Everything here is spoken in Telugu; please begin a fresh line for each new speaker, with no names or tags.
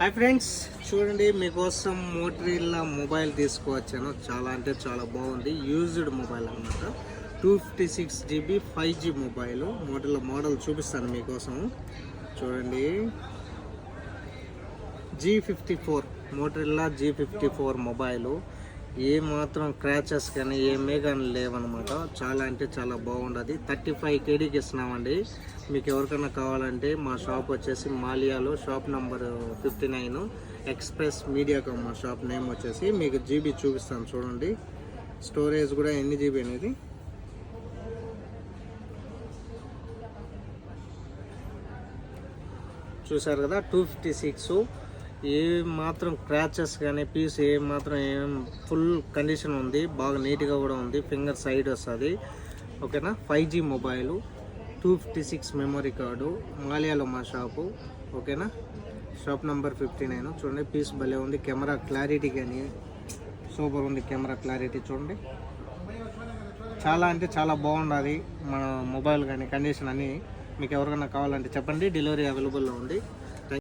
హాయ్ ఫ్రెండ్స్, చూడండి మీకోసం మోటరోలా మొబైల్ తీసుకువచ్చాను. చాలా అంటే చాలా బాగుంది. యూజ్డ్ మొబైల్ అనమాట. 256 GB 5G మొబైల్. మోడల్ చూపిస్తాను మీకోసం. చూడండి, G54 మోటరోలా G54 మొబైలు. ఏ మాత్రం క్రాచెస్ కానీ ఏమే కానీ లేవన్నమాట. చాలా అంటే చాలా బాగుండదు. 35 KDకి ఇస్తున్నామండి. మీకు ఎవరికైనా కావాలంటే మా షాప్ వచ్చేసి మాలియాలో షాప్ నంబర్ 59 ఎక్స్ప్రెస్ మీడియాకామ్. మా షాప్ నేమ్ వచ్చేసి మీకు జీబీ చూపిస్తాను. చూడండి, స్టోరేజ్ కూడా ఎన్ని జీబీ అనేది చూసారు కదా. 256. ఏ మాత్రం క్రాచెస్ కానీ పీస్ ఏ మాత్రం ఏం ఫుల్ కండిషన్ ఉంది. బాగా నీట్గా కూడా ఉంది. ఫింగర్ సైడ్ వస్తుంది. ఓకేనా. 5G mobile, 256 memory card. మాలియాలో మా షాపు. ఓకేనా. Shop number 59. చూడండి, పీస్ భలే ఉంది. కెమెరా క్లారిటీ కానీ సూపర్ ఉంది. కెమెరా క్లారిటీ చూడండి, చాలా అంటే చాలా బాగుంటుంది మన మొబైల్ కానీ కండిషన్ అని. మీకు ఎవరికైనా కావాలంటే చెప్పండి, డెలివరీ అవైలబుల్లో ఉంది.